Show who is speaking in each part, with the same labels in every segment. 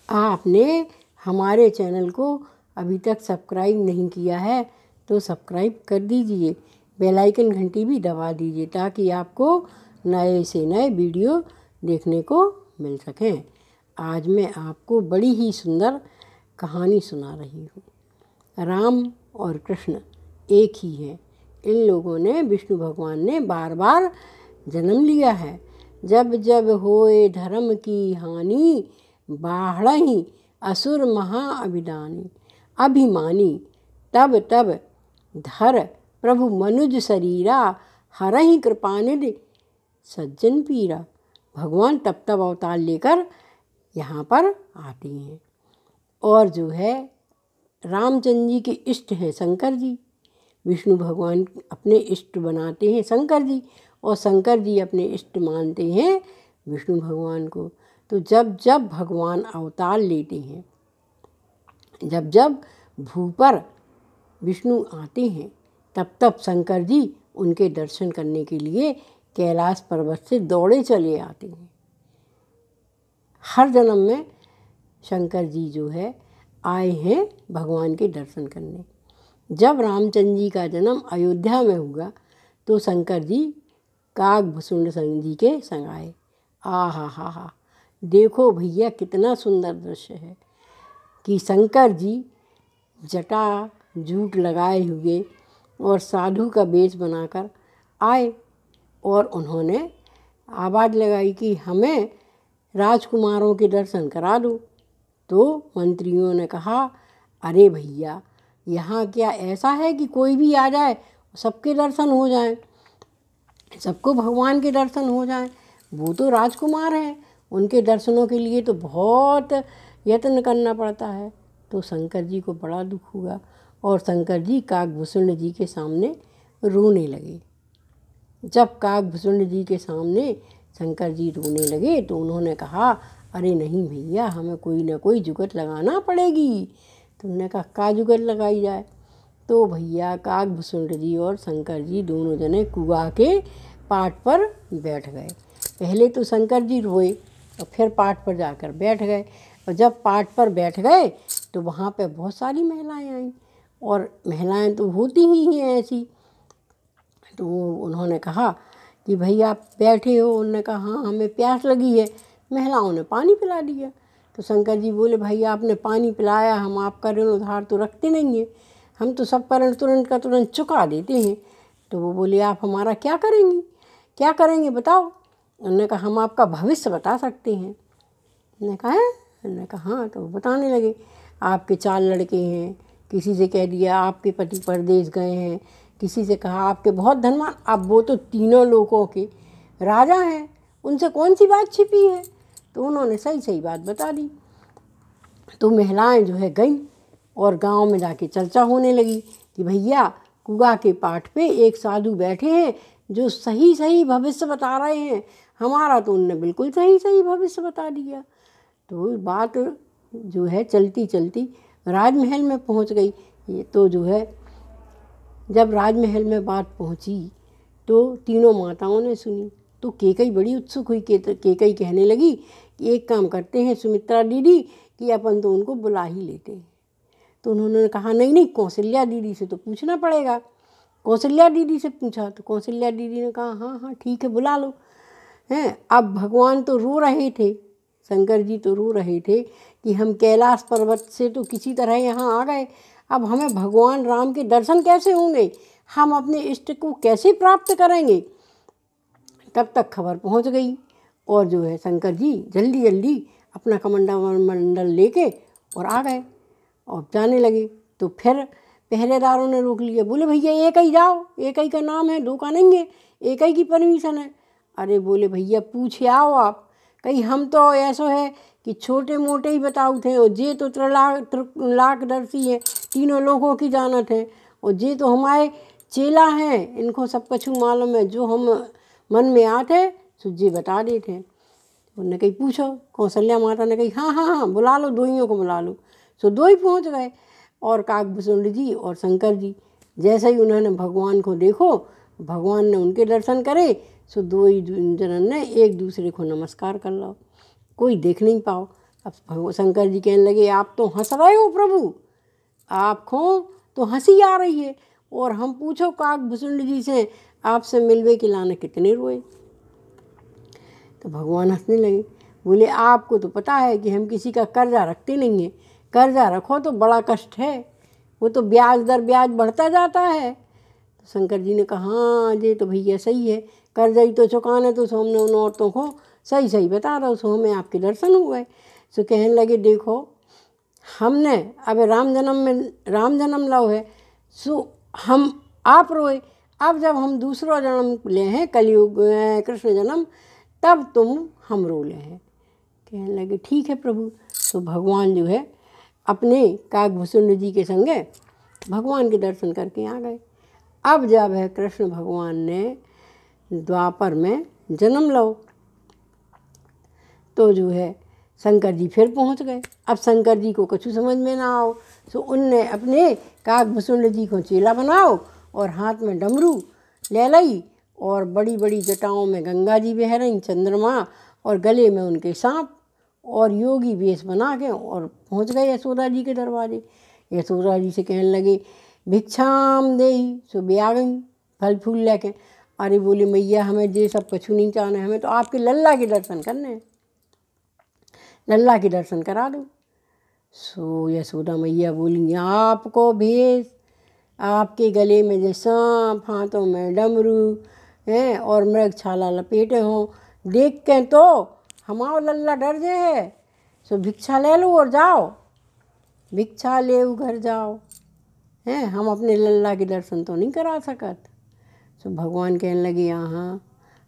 Speaker 1: आपने हमारे चैनल को अभी तक सब्सक्राइब नहीं किया है तो सब्सक्राइब कर दीजिए, बेल आइकन घंटी भी दबा दीजिए ताकि आपको नए से नए वीडियो देखने को मिल सकें। आज मैं आपको बड़ी ही सुंदर कहानी सुना रही हूँ। राम और कृष्ण एक ही हैं। इन लोगों ने, विष्णु भगवान ने बार बार जन्म लिया है। जब जब होए धर्म की हानि, बाढ़हि असुर अभिमानी। तब तब धर प्रभु मनुज शरीरा, हरहि कृपानिधि सज्जन पीरा। भगवान तब तब अवतार लेकर यहाँ पर आते हैं। और जो है रामचंद्र जी के इष्ट हैं शंकर जी। विष्णु भगवान अपने इष्ट बनाते हैं शंकर जी, और शंकर जी अपने इष्ट मानते हैं विष्णु भगवान को। तो जब जब भगवान अवतार लेते हैं, जब जब भू पर विष्णु आते हैं, तब तब शंकर जी उनके दर्शन करने के लिए कैलाश पर्वत से दौड़े चले आते हैं। हर जन्म में शंकर जी जो है आए हैं भगवान के दर्शन करने। जब रामचंद्र जी का जन्म अयोध्या में हुआ तो शंकर जी काकभूषुंड जी के संग आए। हा, देखो भैया कितना सुंदर दृश्य है कि शंकर जी जटा जूट लगाए हुए और साधु का वेश बनाकर आए, और उन्होंने आवाज़ लगाई कि हमें राजकुमारों के दर्शन करा दो। तो मंत्रियों ने कहा, अरे भैया, यहाँ क्या ऐसा है कि कोई भी आ जाए सबके दर्शन हो जाएं, सबको भगवान के दर्शन हो जाएं? वो तो राजकुमार हैं, उनके दर्शनों के लिए तो बहुत यत्न करना पड़ता है। तो शंकर जी को बड़ा दुख हुआ और शंकर जी काकभूषुंड जी के सामने रोने लगे। जब काकभूषुंड जी के सामने शंकर जी रोने लगे तो उन्होंने कहा, अरे नहीं भैया, हमें कोई ना कोई जुगत लगाना पड़ेगी। तो उन्होंने कहा, का जुगत लगाई जाए? तो भैया काकभूषुंड जी और शंकर जी दोनों जने कुआ के पाट पर बैठ गए। पहले तो शंकर जी रोए और फिर पाट पर जाकर बैठ गए, और जब पाट पर बैठ गए तो वहाँ पे बहुत सारी महिलाएं आईं, और महिलाएं तो होती ही हैं ऐसी। तो उन्होंने कहा कि भैया आप बैठे हो? उन्होंने कहा, हाँ, हमें प्यास लगी है। महिलाओं ने पानी पिला दिया। तो शंकर जी बोले, भैया आपने पानी पिलाया, हम आपका ऋण उधार तो रखते नहीं हैं, हम तो सब पर तुरंत का तुरंत चुका देते हैं। तो वो बोले, आप हमारा क्या करेंगी, क्या करेंगे बताओ? उन्होंने कहा, हम आपका भविष्य बता सकते हैं। उन्होंने कहा हाँ। तो बताने लगे, आपके 4 लड़के हैं, किसी से कह दिया आपके पति परदेश गए हैं, किसी से कहा आपके बहुत धनवान। अब वो तो तीनों लोगों के राजा हैं, उनसे कौन सी बात छिपी है? तो उन्होंने सही सही बात बता दी। तो महिलाएं जो है गईं और गांव में जाके चर्चा होने लगी कि भैया कुआ के पाठ पे एक साधु बैठे हैं जो सही सही भविष्य बता रहे हैं, हमारा तो उनने बिल्कुल सही सही भविष्य बता दिया। तो बात जो है चलती चलती राजमहल में पहुंच गई। ये तो जो है जब राजमहल में बात पहुंची तो तीनों माताओं ने सुनी तो केकई बड़ी उत्सुक हुई। केकई कहने लगी कि एक काम करते हैं सुमित्रा दीदी कि अपन तो उनको बुला ही लेते हैं। तो उन्होंने कहा, नहीं, कौशल्या दीदी से तो पूछना पड़ेगा। कौशल्या दीदी से पूछा तो कौशल्या दीदी ने कहा, हाँ ठीक है, बुला लो। हैं, अब भगवान तो रो रहे थे, शंकर जी तो रो रहे थे कि हम कैलाश पर्वत से तो किसी तरह यहाँ आ गए, अब हमें भगवान राम के दर्शन कैसे होंगे, हम अपने इष्ट को कैसे प्राप्त करेंगे? तब तक खबर पहुँच गई और जो है शंकर जी जल्दी जल्दी अपना कमंडल लेके और आ गए और जाने लगे। तो फिर पहरेदारों ने रोक लिया, बोले भैया एक ही जाओ, एक ही का नाम है, दो का नहीं है, एक ही की परमिशन है। अरे बोले भैया पूछे आओ आप, कहीं हम तो ऐसा है कि छोटे मोटे ही बताऊ थे, और जे तो त्रिलाकदर्शी है, तीनों लोगों की जानत है, और जे तो हमारे चेला हैं, इनको सब कुछ मालूम है, जो हम मन में आते सो जे बता देते। उन्होंने कही पूछो। कौशल्या माता ने कही हाँ, बुला लो, दोइयों को बुला लो। सो दो ही पहुँच गए, और काकभूषुंड जी और शंकर जी जैसे ही उन्होंने भगवान को देखो, भगवान ने उनके दर्शन करे, सो दो ही जनन ने एक दूसरे को नमस्कार कर लो, कोई देख नहीं पाओ। अब शंकर जी कहने लगे आप तो हंस रहे हो प्रभु, आपको तो हंसी आ रही है, और हम पूछो काकभूषुंड जी से आपसे मिलवे के लाने कितने रोए। तो भगवान हंसने लगे, बोले आपको तो पता है कि हम किसी का कर्जा रखते नहीं हैं, कर्जा रखो तो बड़ा कष्ट है, वो तो ब्याज दर ब्याज बढ़ता जाता है। तो शंकर जी ने कहा हाँ ये तो भैया सही है, कर्जा ही तो चुकाने, तो सो हमने उन औरतों को सही सही बता रहा हूँ, सो हमें आपके दर्शन हुए। सो कहने लगे देखो हमने अब राम जन्म लो है, सो हम आप रोए, अब जब हम दूसरा जन्म ले हैं कलयुग कृष्ण जन्म, तब तुम हम रो ले हैं। कहने लगे ठीक है प्रभु। तो भगवान जो है अपने काकभूषुंड जी के संगे भगवान के दर्शन करके आ गए। अब जब है कृष्ण भगवान ने द्वापर में जन्म लो, तो जो है शंकर जी फिर पहुंच गए। अब शंकर जी को कुछ समझ में ना आओ, तो उनने अपने काकभूषुंड जी को चेला बनाओ और हाथ में डमरू ले लाई, और बड़ी बड़ी जटाओं में गंगा जी बह रही, चंद्रमा, और गले में उनके सांप, और योगी वेश बना के और पहुंच गए यशोदा जी के दरवाजे। यशोदा जी से कहने लगे भिक्षाम देही, सो बे आ गई फल फूल लेके। अरे बोले मैया हमें ये सब कुछ नहीं चाहना, हमें तो आपके लल्ला के दर्शन करने हैं, लल्ला के दर्शन करा दो। सो यशोदा मैया बोली आपको भेष, आपके गले में जो सांप, हाथों में डमरू हैं और मृग छाला लपेटे हों, देख के तो हमारा लल्ला डर जे है। सो भिक्षा ले लो और जाओ, भिक्षा ले घर जाओ, हैं हम अपने लल्ला के दर्शन तो नहीं करा सकत। सो भगवान कहने लगे यहाँ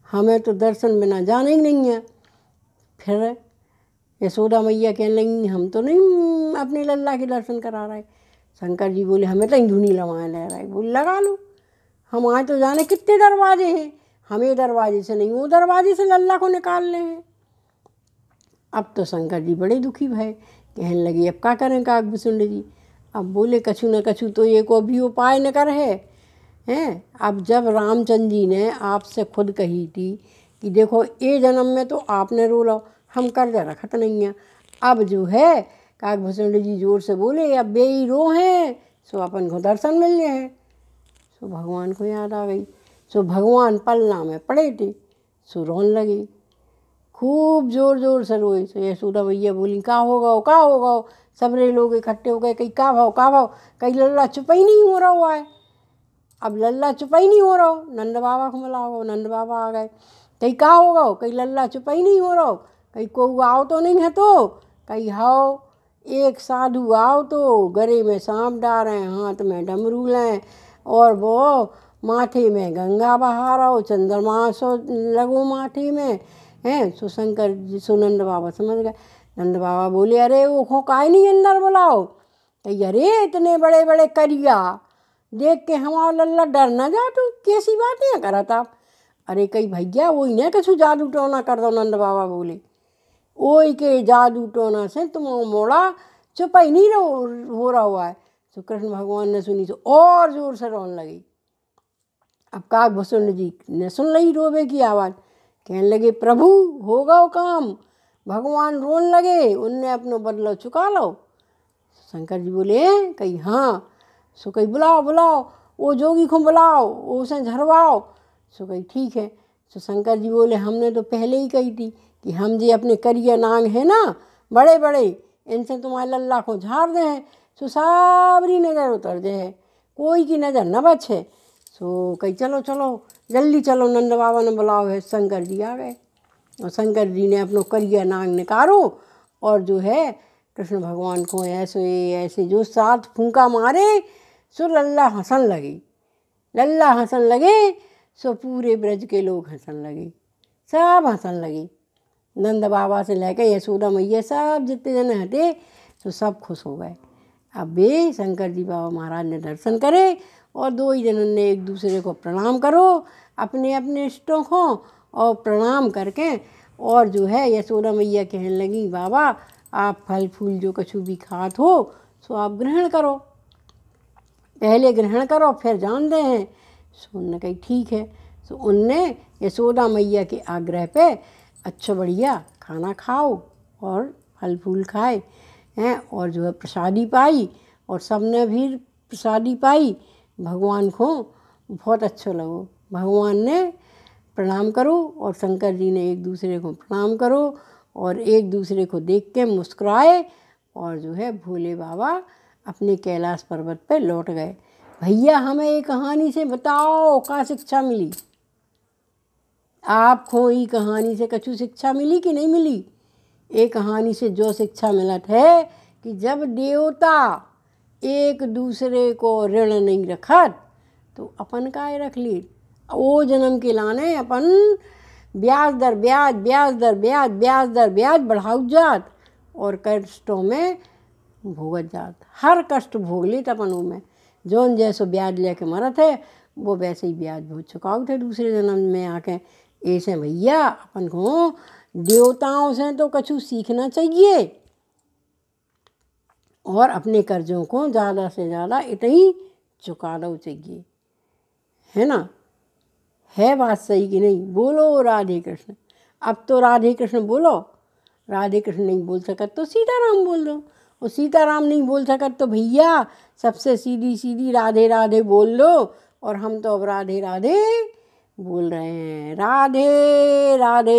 Speaker 1: हमें तो दर्शन बिना जाने ही नहीं है। फिर यशोदा मैया कहने लगी हम तो नहीं अपने लल्ला के दर्शन करा रहे। शंकर जी बोले हमें तो धुनी लवाएँ ले रहा है। बोले लगा लो, हम आए तो जाने कितने दरवाजे हैं, हमें दरवाजे से नहीं वो दरवाजे से लल्ला को निकाल ले हैं। अब तो शंकर जी बड़े दुखी भये, कहने लगे अब क्या करें काकभूषुंड जी। अब बोले कछु न कछु तो ये को भी उपाय न कर है हैं। अब जब रामचंद्र जी ने आपसे खुद कही थी कि देखो ये जन्म में तो आपने रो लो, हम कर्जा रखत नहीं है। अब जो है काकभूषुंड जी जोर से बोले अब बेई रो हैं, सो अपन को दर्शन मिल गए हैं। सो भगवान को याद आ गई। सो भगवान पलना में पड़े थे, सो रोने लगे, खूब जोर जोर से रोए। सो यशोदा भैया बोली का होगा। सबरे लोग इकट्ठे हो गए, कहीं का भाव, कहीं लल्ला चुप ही नहीं हो रहा हुआ है। अब लल्ला चुप ही नहीं हो रहा हो, नंद बाबा को मिलाओ, नंद बाबा आ गए। कहीं का होगा, कहीं लल्ला चुप ही नहीं हो रहा हो, कहीं को आओ तो नहीं है, तो कहीं हाओ एक साधु आओ तो गले में सांप डालें, हाथ में डमरू लें, और वो माथे में गंगा बहा रहो, चंद्रमा सो लगो माथे में हैं। सो शंकर जी सो नंद बाबा समझ गए। नंद बाबा बोले अरे वो खो काहे नहीं अंदर बुलाओ। कही अरे इतने बड़े बड़े करिया देख के हमारा लल्ला डर न जा, तू कैसी बातें करत आप। अरे कही भैया वही ने कछु जादू टोना कर दो। नंद बाबा बोले ओई के जादू टोना से तुम मोड़ा चुप ही नहीं हो रहा हुआ है। तो कृष्ण भगवान ने सुनी तो और जोर से रोने लगी। अब काकभूषुंड जी ने सुन ली रोवे की आवाज़, कहने लगे प्रभु होगा वो काम। भगवान रोने लगे, उनने अपना बदला चुका लो। शंकर जी बोले कही हाँ। सो कही बुलाओ वो जोगी को बुलाओ, उसे झरवाओ। सो कही ठीक है। सो शंकर जी बोले हमने तो पहले ही कही थी कि हम जी अपने करिया नांग है ना बड़े बड़े, इनसे तुम्हारे लल्ला को झाड़ दे हैं। सो साबरी नज़र उतर जाए, कोई की नज़र न बचे। सो कही चलो जल्दी चलो, नंद बाबा ने बुलाओ है। शंकर जी आ गए और शंकर जी ने अपनो करिया नांग निकारो और जो है कृष्ण भगवान को ऐसे जो 7 फूंका मारे। सो लल्ला हंसन लगे। सो पूरे ब्रज के लोग हंसन लगे, सब हंसन लगे। नंद बाबा से लेकर यशोदा मैया सब जितने जने हटे तो सब खुश हो गए। अब वे शंकर जी बाबा महाराज ने दर्शन करे और 2 ही जनों ने एक दूसरे को प्रणाम करो, अपने अपने इष्टों को, और प्रणाम करके और जो है यशोदा मैया कहने लगी बाबा आप फल फूल जो कछु भी खात हो सो आप ग्रहण करो, पहले ग्रहण करो फिर जान दे हैं। सो उनने कही ठीक है। सो उनने यशोदा मैया के आग्रह पे अच्छा बढ़िया खाना खाओ और फल फूल खाए हैं और जो है प्रसादी पाई, और सबने भी प्रसादी पाई। भगवान को बहुत अच्छा लगो। भगवान ने प्रणाम करो और शंकर जी ने एक दूसरे को प्रणाम करो और एक दूसरे को देख के मुस्कुराए और जो है भोले बाबा अपने कैलाश पर्वत पे लौट गए। भैया हमें ये कहानी से बताओ क्या शिक्षा मिली? आपको ये कहानी से कछु शिक्षा मिली कि नहीं मिली? एक कहानी से जो शिक्षा मिलत है कि जब देवता एक दूसरे को ऋण नहीं रखत तो अपन काय रख ली। वो जन्म के लाने अपन ब्याज दर ब्याज ब्याज दर ब्याज ब्याज दर ब्याज बढ़ाऊ जात और कष्टों में भोगत जात। हर कष्ट भोग लेत अपन में। जौन जैसो ब्याज लेके मरत है वो वैसे ही ब्याज भोग चुकाऊ थे दूसरे जन्म में आके। ऐसे भैया अपन को देवताओं से तो कछु सीखना चाहिए और अपने कर्जों को ज़्यादा से ज़्यादा इतनी चुका दो चाहिए, है ना? है बात सही कि नहीं? बोलो राधे कृष्ण। अब तो राधे कृष्ण बोलो। राधे कृष्ण नहीं बोल सकत तो सीताराम बोल दो, और सीताराम नहीं बोल सकत तो भैया सबसे सीधी सीधी राधे राधे बोल लो। और हम तो अब राधे राधे बोल रहे हैं। राधे राधे।